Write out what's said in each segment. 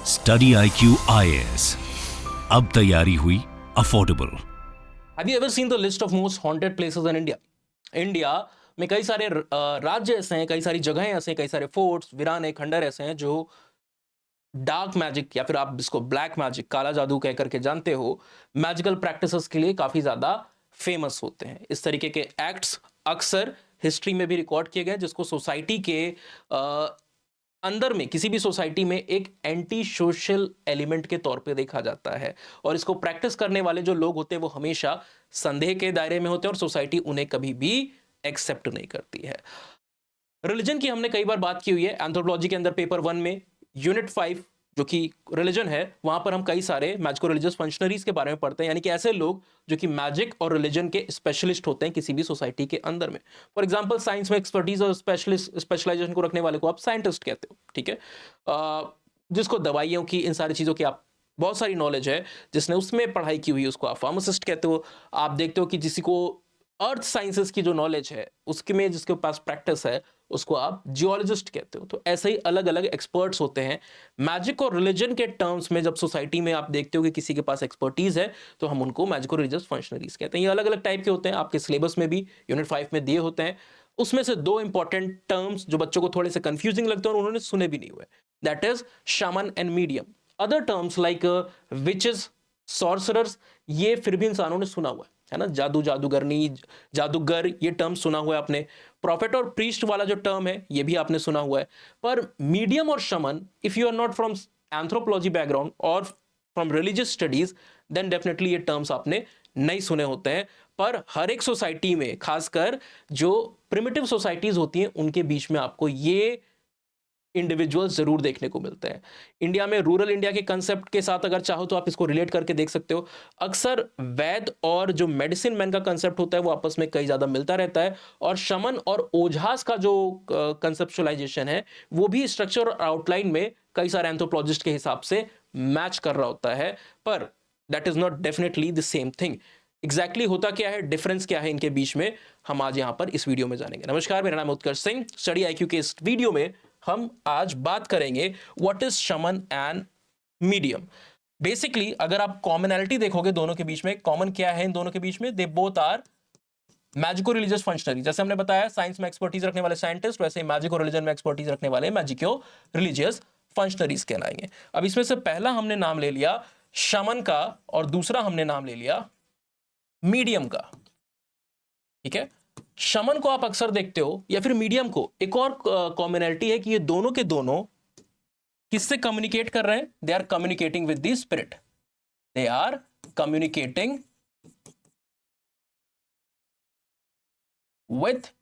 Study IQ IAS, अब तैयारी हुई affordable. Have you ever seen the list of most haunted places in India? India में कई सारे राज्य ऐसे हैं, कई सारी जगहें ऐसे हैं, कई सारे फोर्ट्स, वीराने, खंडर ऐसे हैं जो डार्क मैजिक या फिर आप इसको ब्लैक मैजिक, काला जादू कह करके जानते हो, मैजिकल प्रैक्टिसेस के लिए काफी ज्यादा फेमस होते हैं। इस तरीके के एक्ट्स अक्सर हिस्ट्री में भी रिकॉर्ड किए गए, जिसको सोसाइटी के अंदर में, किसी भी सोसाइटी में एक एंटी सोशल एलिमेंट के तौर पे देखा जाता है। और इसको प्रैक्टिस करने वाले जो लोग होते हैं वो हमेशा संदेह के दायरे में होते हैं और सोसाइटी उन्हें कभी भी एक्सेप्ट नहीं करती है। रिलीजन की हमने कई बार बात की हुई है। एंथ्रोपोलॉजी के अंदर पेपर 1 में यूनिट 5 जो कि रिलीजन है, वहां पर हम कई सारे मैजिको रिलीजियस फंक्शनरीज के बारे में पढ़ते हैं, यानी कि ऐसे लोग जो कि मैजिक और रिलीजन के स्पेशलिस्ट होते हैं किसी भी सोसाइटी के अंदर में। फॉर एग्जांपल साइंस में एक्सपर्टीज और स्पेशलाइजेशन को रखने वाले को आप साइंटिस्ट कहते हो, ठीक है। जिसको दवाइयों की, इन सारी चीजों की आप बहुत सारी नॉलेज है, जिसने उसमें पढ़ाई की हुई है, उसको आप फार्मासिस्ट कहते हो। आप देखते हो कि किसी को अर्थ साइंसेस की जो नॉलेज है उसके में, जिसके पास प्रैक्टिस है, उसको आप जियोलॉजिस्ट कहते हो। तो ऐसे ही अलग अलग एक्सपर्ट्स होते हैं। मैजिक और रिलीजन के टर्म्स में जब सोसाइटी में आप देखते हो कि किसी के पास एक्सपर्टीज है, तो हम उनको मैजिको रिलीजियस फंक्शनरीज कहते हैं। ये अलग अलग टाइप के होते हैं, आपके सिलेबस में भी यूनिट 5 में दिए होते हैं। उसमें से दो इंपॉर्टेंट टर्म्स जो बच्चों को थोड़े से कंफ्यूजिंग लगते हैं और उन्होंने सुने भी नहीं हुए, that is shaman and medium. Other terms like witches, sorcerers, ये फिर भी इंसानों ने सुना हुआ है ना। जादू, जादूगरनी, जादूगर, ये टर्म सुना हुआ है आपने। प्रॉफिट और प्रीस्ट वाला जो टर्म है ये भी आपने सुना हुआ है। पर मीडियम और shaman, if you are not from anthropology background और from religious studies, then definitely ये टर्म्स आपने नहीं सुने होते हैं। पर हर एक सोसाइटी में, खासकर जो प्रिमिटिव सोसाइटीज होती हैं, उनके बीच में आपको ये इंडिविजुअल्स जरूर देखने को मिलते हैं। इंडिया में रूरल इंडिया के कंसेप्ट के साथ अगर चाहो तो आप इसको रिलेट करके देख सकते हो। अक्सर वैद और जो मेडिसिन मैन का कंसेप्ट होता है वो आपस में कई ज्यादा मिलता रहता है, और शमन और ओझास का जो कंसेप्चुअलाइजेशन है वो भी स्ट्रक्चर और आउटलाइन में कई सारे एंथ्रोपोलॉजिस्ट के हिसाब से मैच कर रहा होता है। पर that is not definitely the same thing. Exactly होता क्या है, डिफरेंस क्या है इनके बीच में, हम आज यहां पर इस वीडियो में जानेंगे। नमस्कार, मेरा नाम उत्कर्ष सिंह। स्टडी IQ के इस वीडियो में हम आज बात करेंगे व्हाट इज शमन एंड मीडियम। बेसिकली अगर आप कॉमनैलिटी देखोगे दोनों के बीच में, कॉमन क्या है इन दोनों के बीच में, they both are magico religious functionary. जैसे हमने बताया साइंस में एक्सपर्टीज रखने वाले साइंटिस्ट, वैसे ही मैजिको रिलीजन में एक्सपर्टीज रखने वाले मैजिको रिलीजियस फंक्शनरीज कहलाएंगे। अब इसमें से पहला हमने नाम ले लिया शमन का और दूसरा हमने नाम ले लिया मीडियम का, ठीक है। शमन को आप अक्सर देखते हो, या फिर मीडियम को, एक और कॉमनैलिटी है कि ये दोनों के दोनों किससे कम्युनिकेट कर रहे हैं? They are communicating with the spirit. They are communicating with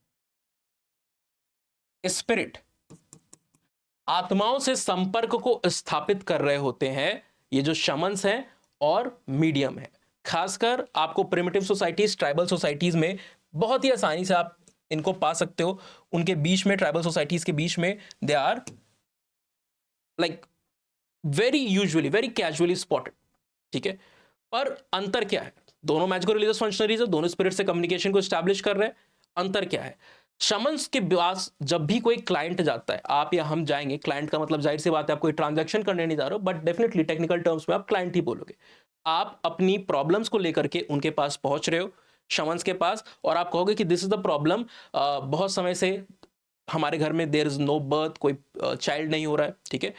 spirit. आत्माओं से संपर्क को स्थापित कर रहे होते हैं ये जो शमन्स हैं और मीडियम है। खासकर आपको प्रिमिटिव सोसाइटीज, ट्राइबल सोसाइटीज में बहुत ही आसानी से आप इनको पा सकते हो। उनके बीच में, ट्राइबल सोसाइटीज के बीच में, they are like very usually, very casually spotted, ठीक है। पर अंतर क्या है? दोनों मैजिको रिलीजियस फंक्शनरीज है, दोनों स्पिरिट से कम्युनिकेशन को एस्टैब्लिश कर रहे हैं। अंतर क्या है? शमन्स के पास जब भी कोई क्लाइंट जाता है, आप या हम जाएंगे, क्लाइंट का मतलब जाहिर सी बात है आप कोई ट्रांजैक्शन करने नहीं जा रहे हो, बट डेफिनेटली टेक्निकल टर्म्स में आप क्लाइंट ही बोलोगे। आप अपनी प्रॉब्लम्स को लेकर के उनके पास पहुंच रहे हो, शमन्स के पास, और आप कहोगे कि दिस इज द प्रॉब्लम, बहुत समय से हमारे घर में देयर इज नो बर्थ, कोई चाइल्ड नहीं हो रहा है, ठीक है।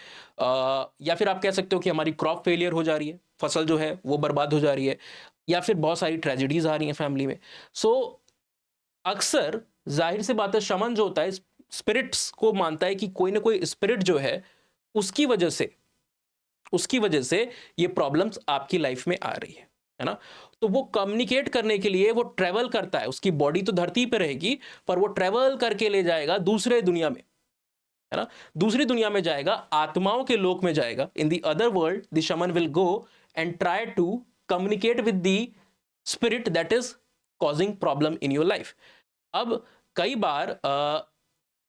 या फिर आप कह सकते हो कि हमारी क्रॉप फेलियर हो जा रही है, फसल जो है वो बर्बाद हो जा रही है, या फिर बहुत सारी ट्रेजेडीज आ रही हैं फैमिली में। सो अक्सर जाहिर सी बात है, शमन जो होता है स्पिरिट्स को मानता है कि कोई ना कोई स्पिरिट जो है उसकी वजह से ये प्रॉब्लम्स आपकी लाइफ में आ रही है ना। तो वो कम्युनिकेट करने के लिए वो ट्रेवल करता है, उसकी बॉडी तो धरती पे रहेगी, पर वो ट्रेवल करके ले जाएगा दूसरे दुनिया में, है ना। दूसरी दुनिया में जाएगा, आत्माओं के लोक में जाएगा। In the other world the shaman will go and try to communicate with the spirit that is causing problem in your life. अब कई बार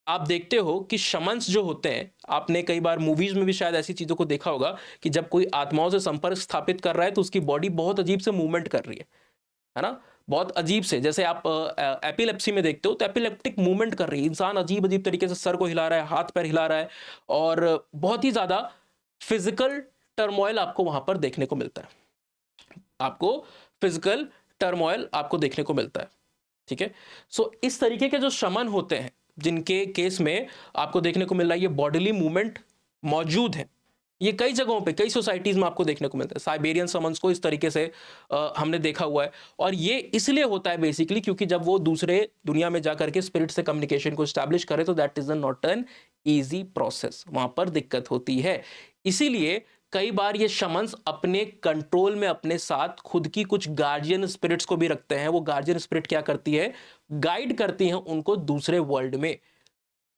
आप देखते हो कि शमन्स जो होते हैं, आपने कई बार मूवीज में भी शायद ऐसी चीजों को देखा होगा कि जब कोई आत्माओं से संपर्क स्थापित कर रहा है तो उसकी बॉडी बहुत अजीब से मूवमेंट कर रही है ना। बहुत अजीब से, जैसे आप एपिलेप्सी में देखते हो तो एपिलेप्टिक मूवमेंट कर रही है, इंसान अजीब अजीब तरीके से सर को हिला रहा है, हाथ पैर हिला रहा है, और बहुत ही ज्यादा फिजिकल टर्मोइल आपको वहां पर देखने को मिलता है, आपको फिजिकल टर्मोइल आपको देखने को मिलता है, ठीक है। सो इस तरीके के जो शमन होते हैं जिनके केस में आपको देखने को मिल रहा है ये बॉडीली मूवमेंट मौजूद है, ये कई जगहों पे कई सोसाइटीज में आपको देखने को मिलता है। साइबेरियन समन्स को इस तरीके से हमने देखा हुआ है, और ये इसलिए होता है बेसिकली क्योंकि जब वो दूसरे दुनिया में जाकर के स्पिरिट से कम्युनिकेशन को स्टैब्लिश करे तो that is not an easy process, वहां पर दिक्कत होती है। इसीलिए कई बार ये शमन्स अपने कंट्रोल में अपने साथ खुद की कुछ गार्जियन स्पिरिट्स को भी रखते हैं। वो गार्जियन स्पिरिट क्या करती है, गाइड करती हैं उनको दूसरे वर्ल्ड में,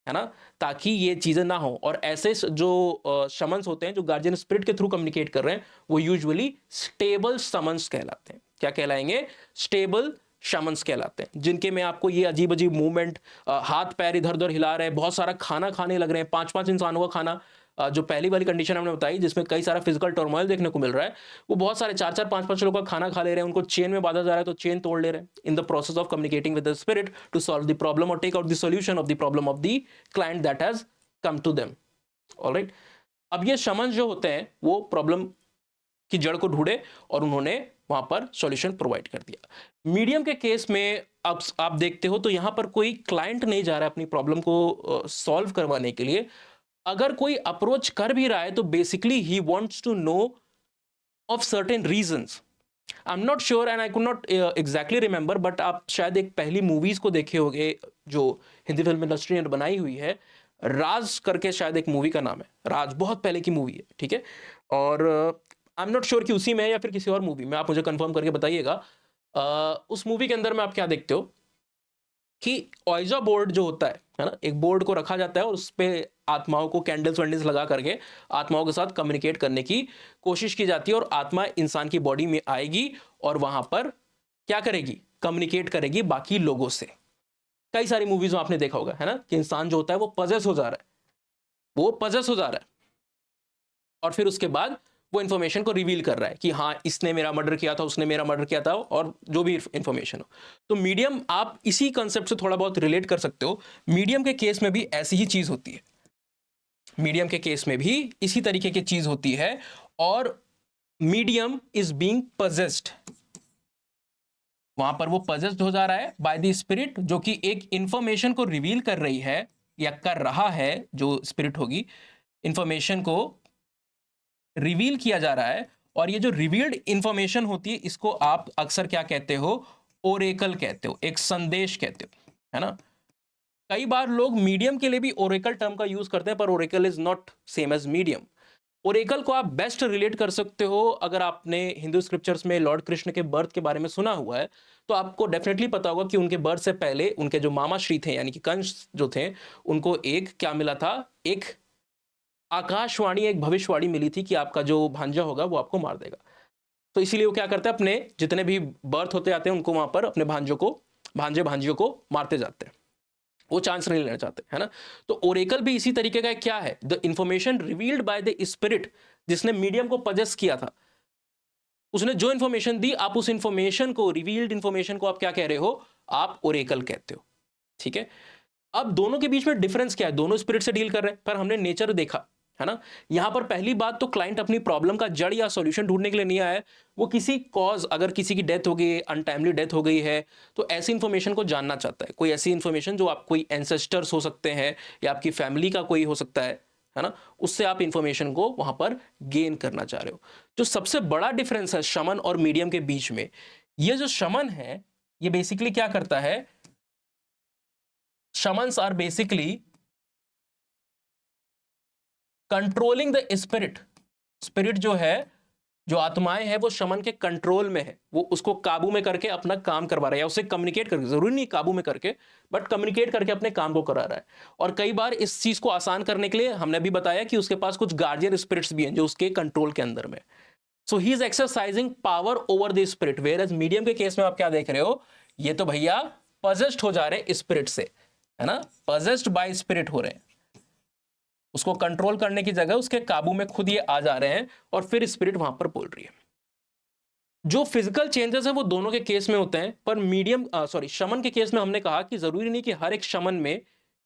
है ना, ताकि ये चीजें ना हो। और ऐसे जो समन्स होते हैं जो गार्जियन स्पिरिट के थ्रू कम्युनिकेट कर रहे हैं वो यूजुअली स्टेबल समन्स कहलाते हैं। क्या कहलाएंगे, स्टेबल शमन्स कहलाते हैं, जिनके में आपको ये अजीब अजीब मूवमेंट, हाथ पैर इधर उधर हिला रहे हैं, बहुत सारा खाना खाने लग रहे हैं, 5-5 इंसानों का खाना, जो पहली वाली कंडीशन हमने बताई जिसमें कई सारा फिजिकल टर्मोइल देखने को मिल रहा है, वो बहुत सारे 4-4 5-5 लोगों का खाना खा ले रहे हैं, उनको चेन में बांधा जा रहा है तो चेन तोड़ ले रहे हैं in the process of communicating with the spirit to solve the problem और take out the solution of the problem of the client that has come to them. Alright, अब ये शमन जो होते हैं वो प्रॉब्लम की जड़ को ढूंढे और उन्होंने वहां पर सॉल्यूशन प्रोवाइड कर दिया। मीडियम के केस में अब आप देखते हो तो यहां पर कोई क्लाइंट नहीं जा रहा है अपनी प्रॉब्लम को सॉल्व करवाने के लिए। अगर कोई अप्रोच कर भी रहा है तो basically he wants to know of certain reasons. I am not sure and I could not exactly remember, but आप शायद एक पहली मूवीज को देखे होंगे जो हिंदी फिल्म इंडस्ट्री ने बनाई हुई है, राज करके शायद एक मूवी का नाम है, राज बहुत पहले की मूवी है, ठीक है। और आई एम नॉट श्योर कि उसी में है या फिर किसी और मूवी में, आप मुझे कंफर्म करके बताइएगा। उस मूवी के अंदर में आप क्या देखते हो कि ऑइजा बोर्ड जो होता है ना, एक बोर्ड को रखा जाता है और उस पर आत्माओं को कैंडल्स वैंडल्स लगा करके आत्माओं के साथ कम्युनिकेट करने की कोशिश की जाती है, और आत्मा इंसान की बॉडी में आएगी और वहां पर क्या करेगी, कम्युनिकेट करेगी बाकी लोगों से। कई सारी मूवीज में आपने देखा होगा, है ना, कि इंसान जो होता है वो पजेस हो जा रहा है, वो पजेस हो जा रहा है, और फिर उसके बाद वो इंफॉर्मेशन को रिवील कर रहा है कि हाँ इसने मेरा मर्डर किया था, उसने मेरा मर्डर किया था, और जो भी इंफॉर्मेशन हो। तो मीडियम आप इसी कंसेप्ट से थोड़ा बहुत रिलेट कर सकते हो। मीडियम के केस में भी ऐसी ही चीज होती है, मीडियम के केस में भी इसी तरीके की चीज होती है, और मीडियम इज बीइंग पजेस्ड, वहां पर वो पजेस्ड हो जा रहा है बाय द स्पिरिट, जो कि एक इंफॉर्मेशन को रिवील कर रही है या कर रहा है, जो स्पिरिट होगी इंफॉर्मेशन को रिवील किया जा रहा है। और ये जो रिवील्ड इंफॉर्मेशन होती है इसको आप अक्सर क्या कहते हो, ओरेकल कहते हो, एक संदेश कहते हो, है ना। कई बार लोग मीडियम के लिए भी ओरेकल टर्म का यूज करते हैं, पर oracle is not same as medium. Oracle को आप बेस्ट रिलेट कर सकते हो अगर आपने हिंदू स्क्रिप्चर्स में लॉर्ड कृष्ण के बर्थ के बारे में सुना हुआ है, तो आपको डेफिनेटली पता होगा कि उनके बर्थ से पहले उनके जो मामा श्री थे यानी कि कंस जो थे, उनको एक क्या मिला था, एक आकाशवाणी, एक भविष्यवाणी मिली थी कि आपका जो भांजा होगा वो आपको मार देगा। तो इसीलिए वो क्या करते हैं, अपने जितने भी बर्थ होते जाते हैं उनको वहां पर अपने भांजों को, भांजे भांजियों को मारते जाते हैं, वो चांस नहीं लेना चाहते, है ना। तो ओरेकल भी इसी तरीके का क्या है, the information revealed by the spirit, जिसने मीडियम को पजेस किया था, उसने जो इंफॉर्मेशन दी, आप उस इंफॉर्मेशन को, रिवील्ड इंफॉर्मेशन को आप क्या कह रहे हो, आप ओरेकल कहते हो, ठीक है। अब दोनों के बीच में डिफरेंस क्या है, दोनों स्पिरिट से डील कर रहे हैं, पर हमने नेचर देखा, है ना। यहां पर पहली बात तो क्लाइंट अपनी प्रॉब्लम का जड़ या सॉल्यूशन ढूंढने के लिए नहीं आया है, वो किसी कॉज, अगर किसी की डेथ हो गई, अनटाइमली डेथ हो गई है, तो ऐसी इंफॉर्मेशन को जानना चाहता है। कोई ऐसी इंफॉर्मेशन जो आप, कोई एंसेस्टर्स हो सकते हैं या आपकी फैमिली का कोई हो सकता है ना, उससे आप इंफॉर्मेशन को वहां पर गेन करना चाह रहे हो। जो सबसे बड़ा डिफरेंस है शमन और मीडियम के बीच में, ये जो शमन है ये बेसिकली क्या करता है, shamans are basically controlling the spirit. Spirit जो है, जो आत्माएं हैं, वो शमन के कंट्रोल में है, वो उसको काबू में करके अपना काम करवा रहा है, या उससे कम्युनिकेट करके, जरूरी नहीं काबू में करके, बट कम्युनिकेट करके अपने काम को करा रहा है। और कई बार इस चीज को आसान करने के लिए हमने भी बताया कि उसके पास कुछ गार्जियन स्पिरिट्स भी हैं जो उसके कंट्रोल के अंदर में। So he is exercising power over the spirit. Whereas medium के केस में आप क्या देख रहे हो, ये तो भैया पजेस्ड हो जा रहे हैं स्पिरिट से, है ना, पजेस्ड बाय स्पिरिट हो रहे हैं, उसको कंट्रोल करने की जगह उसके काबू में खुद ये आ जा रहे हैं, और फिर स्पिरिट वहां पर बोल रही है। जो फिजिकल चेंजेस है वो दोनों के केस में होते हैं, पर मीडियम शमन के केस में हमने कहा कि जरूरी नहीं कि हर एक शमन में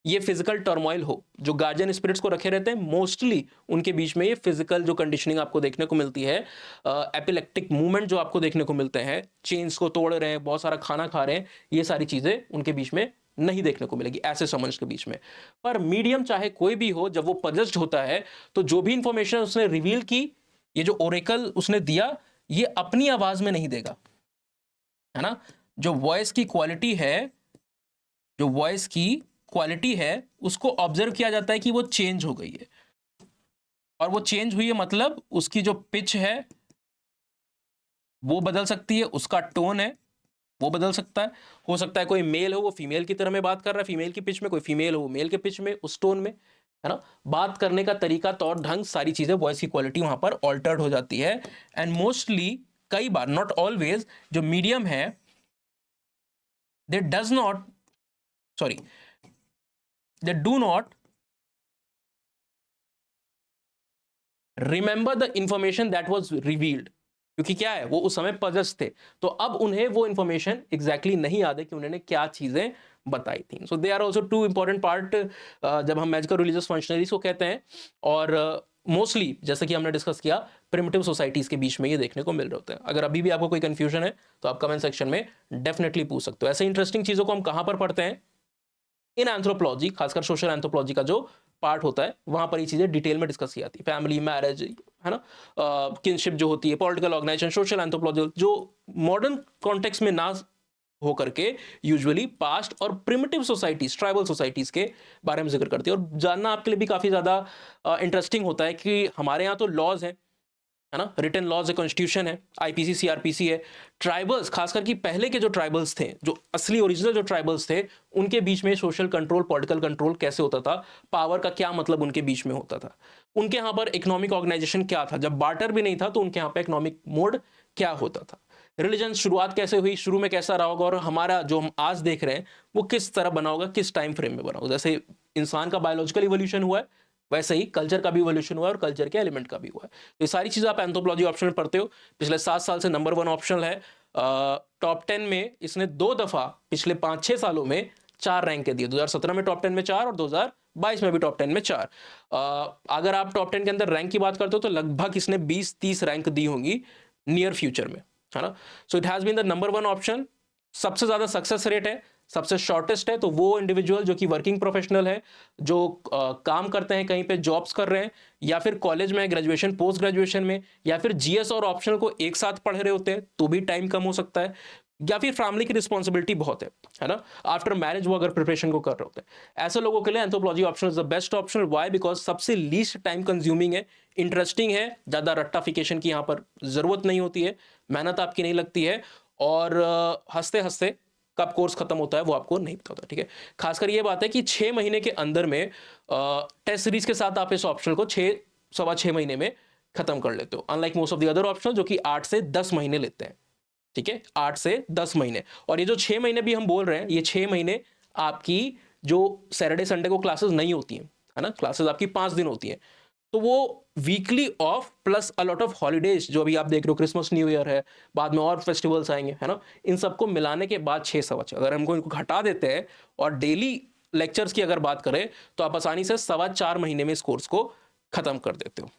ये फिजिकल टर्मोइल हो, जो गार्जियन स्पिरिट्स को रखे रहते हैं मोस्टली उनके बीच में ये फिजिकल जो कंडीशनिंग आपको देखने को मिलती है, एपिलेक्टिक मूवमेंट जो आपको देखने को मिलते हैं, चेन्स को तोड़ रहे हैं, बहुत सारा खाना खा रहे हैं, ये सारी चीज़ें उनके बीच में नहीं देखने को मिलेगी ऐसे समझ के बीच में। पर मीडियम चाहे कोई भी हो, जब वो पजेस्ड होता है तो जो भी इंफॉर्मेशन उसने रिवील की, ये जो ओरेकल उसने दिया, ये अपनी आवाज में नहीं देगा, है ना। जो वॉइस की क्वालिटी है, जो वॉइस की क्वालिटी है, उसको ऑब्जर्व किया जाता है कि वो चेंज हो गई है, और वो चेंज हुई है मतलब उसकी जो पिच है वो बदल सकती है, उसका टोन है वो बदल सकता है। हो सकता है कोई मेल हो वो फीमेल की तरह में बात कर रहा है फीमेल की पिच में, कोई फीमेल हो वो मेल के पिच में, उस टोन में, है ना। बात करने का तरीका, तौर ढंग, सारी चीजें, वॉइस की क्वालिटी वहां पर ऑल्टर्ड हो जाती है। एंड मोस्टली, कई बार, नॉट ऑलवेज, जो मीडियम है दे does not sorry they do not remember the information that was revealed, क्योंकि क्या है, वो उस समय पजस थे, तो अब उन्हें वो इंफॉर्मेशन एग्जैक्टली नहीं याद है कि उन्होंने क्या चीजें बताई थी। So they are also two important part जब हम मैजिकल रिलीजियस फंक्शनरीज को कहते हैं। और मोस्टली जैसे कि हमने डिस्कस किया, प्रिमिटिव सोसाइटीज के बीच में ये देखने को मिल रहे होते हैं। अगर अभी भी आपको कोई कंफ्यूजन है तो आप कमेंट सेक्शन में डेफिनेटली पूछ सकते हो। ऐसे इंटरेस्टिंग चीजों को हम कहां पर पढ़ते हैं? इन एंथ्रोपोलॉजी, खासकर सोशल एंथ्रोपोलॉजी का जो पार्ट होता है, वहां पर ये चीजें डिटेल में डिस्कस की जाती है। फैमिली, मैरिज, है ना, किनशिप जो होती है, पॉलिटिकल ऑर्गेनाइजेशन, सोशल एंथ्रोपोलॉजी, जो मॉडर्न कॉन्टेक्स्ट में ना हो करके यूजुअली पास्ट और प्रिमिटिव सोसाइटीज, ट्राइबल सोसाइटीज के बारे में जिक्र करती है। और जानना आपके लिए भी काफी ज्यादा इंटरेस्टिंग होता है कि हमारे यहाँ तो लॉज हैं, है ना, रिटन लॉज है, कॉन्स्टिट्यूशन है, आईपीसी, सीआरपीसी है। ट्राइबल्स, खासकर कि पहले के जो ट्राइबल्स थे, जो असली ओरिजिनल जो ट्राइबल्स थे, उनके बीच में सोशल कंट्रोल, पॉलिटिकल कंट्रोल कैसे होता था, पावर का क्या मतलब उनके बीच में होता था, उनके यहाँ पर इकोनॉमिक ऑर्गेनाइजेशन क्या था, जब बार्टर भी नहीं था तो उनके यहाँ पर इकोनॉमिक मोड क्या होता था, रिलीजन शुरुआत कैसे हुई, शुरू में कैसा रहा होगा, और हमारा जो हम आज देख रहे हैं वो किस तरह बना होगा, किस टाइम फ्रेम में बना होगा। जैसे इंसान का बायोलॉजिकल इवोल्यूशन हुआ है, वैसे ही कल्चर का भी इवोल्यूशन हुआ है, और कल्चर के एलिमेंट का भी हुआ है। तो ये सारी चीजें आप एंथ्रोपोलॉजी ऑप्शन में पढ़ते हो। पिछले 7 साल से नंबर 1 ऑप्शन है। टॉप 10 में इसने 2 दफा पिछले 5-6 सालों में 4 रैंक के दिए। 2017 में टॉप 10 में 4 और 2022 में भी टॉप 10 में 4। अगर आप टॉप 10 के अंदर रैंक की बात करते हो तो लगभग इसने 20-30 रैंक दी होंगी नियर फ्यूचर में, है ना। So it has been the number 1 option. सबसे ज्यादा सक्सेस रेट है, सबसे शॉर्टेस्ट है, तो वो इंडिविजुअल जो कि वर्किंग प्रोफेशनल है, जो काम करते हैं, कहीं पे जॉब्स कर रहे हैं, या फिर कॉलेज में, ग्रेजुएशन, पोस्ट ग्रेजुएशन में, या फिर जीएस और ऑप्शनल को एक साथ पढ़ रहे होते हैं तो भी टाइम कम हो सकता है, या फिर फैमिली की रिस्पॉन्सिबिलिटी बहुत है ना, आफ्टर मैरिज वो अगर प्रिपरेशन को कर रहे होते हैं, ऐसे लोगों के लिए anthropology option is the best option. Why? Because सबसे लीस्ट टाइम कंज्यूमिंग है, इंटरेस्टिंग है, ज़्यादा रट्टाफिकेशन की यहाँ पर ज़रूरत नहीं होती है, मेहनत आपकी नहीं लगती है, और हंसते हंसते कब कोर्स खत्म होता है वो आपको नहीं पता होता, ठीक है। खासकर ये बात है कि 6 महीने के अंदर में टेस्ट सीरीज के साथ आप इस ऑप्शन को 6-6.5 महीने में खत्म कर लेते हो, unlike most of the other option जो कि 8 से 10 महीने लेते हैं, ठीक है, 8 से 10 महीने। और ये जो 6 महीने भी हम बोल रहे हैं, ये 6 महीने आपकी जो सैटरडे संडे को क्लासेस नहीं होती हैं, है ना, क्लासेस आपकी 5 दिन होती हैं, तो वो weekly off plus a lot of holidays, जो अभी आप देख रहे हो, क्रिसमस, न्यू ईयर है, बाद में और फेस्टिवल्स आएंगे, है ना, इन सबको मिलाने के बाद 6-6.25, अगर हमको इनको घटा देते हैं और डेली लेक्चर्स की अगर बात करें तो आप आसानी से 4.25 महीने में इस कोर्स को खत्म कर देते हो।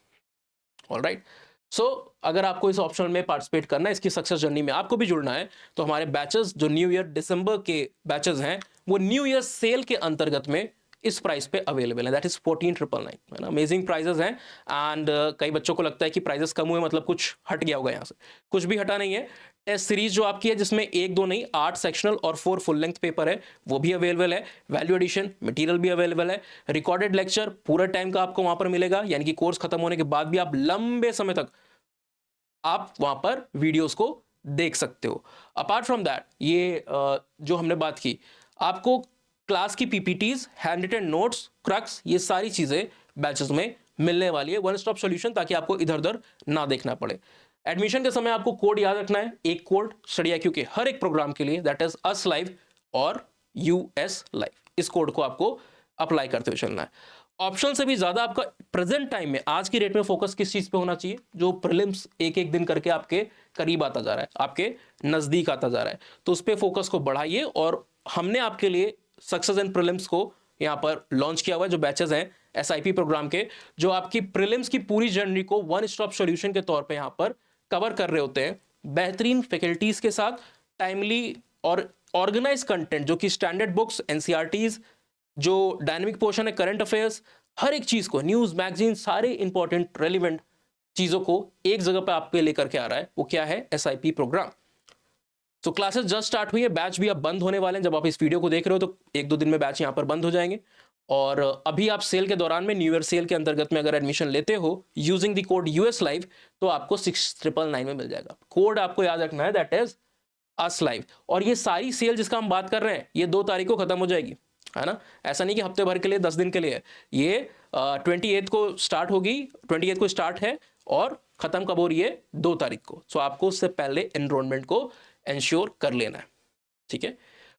ऑलराइट, सो अगर आपको इस ऑप्शन में पार्टिसिपेट करना है, इसकी सक्सेस जर्नी में आपको भी जुड़ना है, तो हमारे बैचेस जो न्यू ईयर दिसंबर के बैचेस हैं, वो न्यू ईयर सेल के अंतर्गत में इस प्राइस पे अवेलेबल है, दैट इज 14,999, है ना। अमेजिंग प्राइजेस हैं, एंड कई बच्चों को लगता है कि प्राइजेस कम हुए मतलब कुछ हट गया होगा यहाँ से, कुछ भी हटा नहीं है। टेस्ट सीरीज जो आपकी है, जिसमें 1-2 नहीं 8 सेक्शनल और 4 फुल लेंथ पेपर है, वो भी अवेलेबल है। वैल्यू एडिशन मटेरियल भी अवेलेबल है। रिकॉर्डेड लेक्चर पूरा टाइम का आपको वहां पर मिलेगा, यानी कि कोर्स खत्म होने के बाद भी आप लंबे समय तक आप वहां पर वीडियोस को देख सकते हो। अपार्ट फ्रॉम दैट, ये जो हमने बात की, आपको क्लास की PPTs, handwritten notes, crux, ये सारी चीजें बैचेस में मिलने वाली है, वन स्टॉप सॉल्यूशन, ताकि आपको इधर उधर ना देखना पड़े। एडमिशन के समय आपको कोड याद रखना है, एक कोड स्टडी IQ के हर एक प्रोग्राम के लिए, दैट इज US लाइव और US लाइव, इस कोड को आपको अप्लाई करते हुए चलना है। ऑप्शन से भी ज्यादा आपका प्रेजेंट टाइम में, आज की डेट में, फोकस किस चीज पे होना चाहिए? जो प्रीलिम्स एक एक दिन करके आपके करीब आता जा रहा है, आपके नजदीक आता जा रहा है, तो उस पर फोकस को बढ़ाइए। और हमने आपके लिए सक्सेस एंड प्रीलिम्स को यहाँ पर लॉन्च किया हुआ है, जो बैचेस हैं SIP प्रोग्राम के, जो आपकी प्रीलिम्स की पूरी जर्नी को वन स्टॉप सॉल्यूशन के तौर पे यहाँ पर कवर कर रहे होते हैं, बेहतरीन फैकल्टीज के साथ, टाइमली और ऑर्गेनाइज कंटेंट, जो कि स्टैंडर्ड बुक्स, NCERTs, जो डायनेमिक पोर्शन है, करंट अफेयर्स, हर एक चीज को, न्यूज, मैगजीन, सारे इंपॉर्टेंट रेलिवेंट चीजों को एक जगह पे आपके लेकर के आ रहा है। वो क्या है? SIP program. तो क्लासेस जस्ट स्टार्ट हुई है, बैच भी अब बंद होने वाले हैं। जब आप इस वीडियो को देख रहे हो तो 1-2 दिन में बैच यहाँ पर बंद हो जाएंगे। और अभी आप सेल के दौरान में, न्यू ईयर सेल के अंतर्गत में अगर एडमिशन लेते हो using the code US Live, तो आपको 6999 में मिल जाएगा। कोड आपको याद रखना है, दैट इज US Live। और ये सारी सेल जिसका हम बात कर रहे हैं, ये 2 तारीख को खत्म हो जाएगी, है ना। ऐसा नहीं कि हफ्ते भर के लिए, 10 दिन के लिए है। ये 28 को स्टार्ट होगी, 28 को स्टार्ट है और खत्म कब हो रही है? 2 तारीख को। सो आपको उससे पहले एनरोलमेंट को इंश्योर कर लेना है, ठीक है।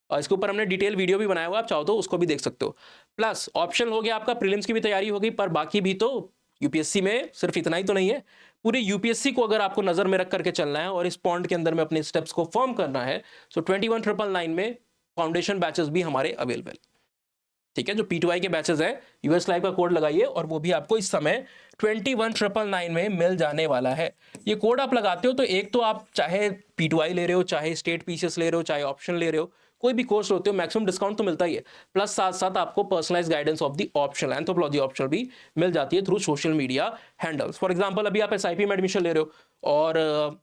और इसके ऊपर हमने डिटेल वीडियो भी बनाया हुआ, आप चाहो तो उसको भी देख सकते हो। प्लस ऑप्शन हो गया आपका, प्रीलिम्स की भी तैयारी होगी, पर बाकी भी तो UPSC में सिर्फ इतना ही तो नहीं है। पूरे UPSC को अगर आपको नजर में रख करके चलना है और इस पॉइंट के अंदर में अपने स्टेप्स को फॉर्म करना है, सो 21999 में फाउंडेशन बैचेस भी हमारे अवेलेबल, ठीक है। जो P2I के बैचेस है, US Live का कोड लगाइए और वो भी आपको इस समय 21999 में मिल जाने वाला है। ये कोड आप लगाते हो तो एक तो आप चाहे P2I ले रहे हो, चाहे स्टेट PCS ले रहे हो, चाहे ऑप्शन ले रहे हो, कोई भी कोर्स होते हो, मैक्सिमम डिस्काउंट तो मिलता ही है। प्लस साथ साथ आपको personalize guidance of the optional, anthropology optional भी मिल जाती है through social media handles. For example, अभी आप SIP में एडमिशन ले रहे हो और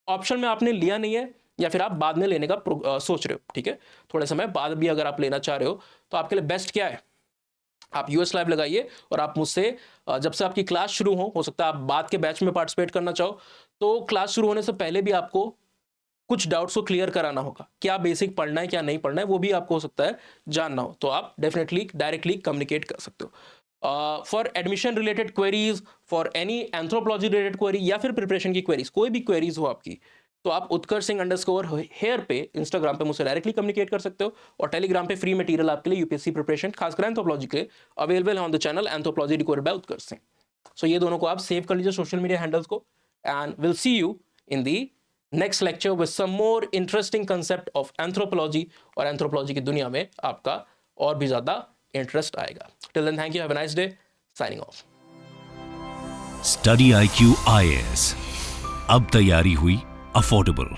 ऑप्शन में आपने लिया नहीं है, या फिर आप बाद में लेने का सोच रहे हो, ठीक है, थोड़े समय बाद भी अगर आप लेना चाह रहे हो, तो आपके लिए बेस्ट क्या है? आप US Live लगाइए और आप मुझसे जब से आपकी क्लास शुरू हो सकता है आप बाद के बैच में पार्टिसिपेट करना चाहो, तो क्लास शुरू होने से पहले भी आपको कुछ डाउट्स को क्लियर कराना होगा। क्या बेसिक पढ़ना है, क्या नहीं पढ़ना है, वो भी आपको हो सकता है जानना हो, तो आप डेफिनेटली डायरेक्टली कम्युनिकेट कर सकते हो। For admission related queries, for any anthropology related query, या फिर प्रिपरेशन की क्वेरीज, कोई भी क्वेरीज हो आपकी, तो आप उत्कर्ष_हेयर पे इंस्टाग्राम पे मुझसे डायरेक्टली कम्युनिकेट कर सकते हो। और टेलीग्राम पे फ्री मटेरियल आपके लिए UPSC प्रिपरेशन, खासकर एंथ्रोपोलॉजी के लिए अवेलेबल है on the channel anthropology decoded by Utkarsh Singh. So ये दोनों को आप सेव कर लीजिए, सोशल मीडिया हैंडल्स को, and will see you in the next lecture with some more interesting concept of anthropology, और एंथ्रोपोलॉजी की दुनिया में आपका और भी ज्यादा इंटरेस्ट आएगा। Till then, thank you, have a nice day, signing off. Study IQ IAS, अब तैयारी हुई अफोर्डेबल।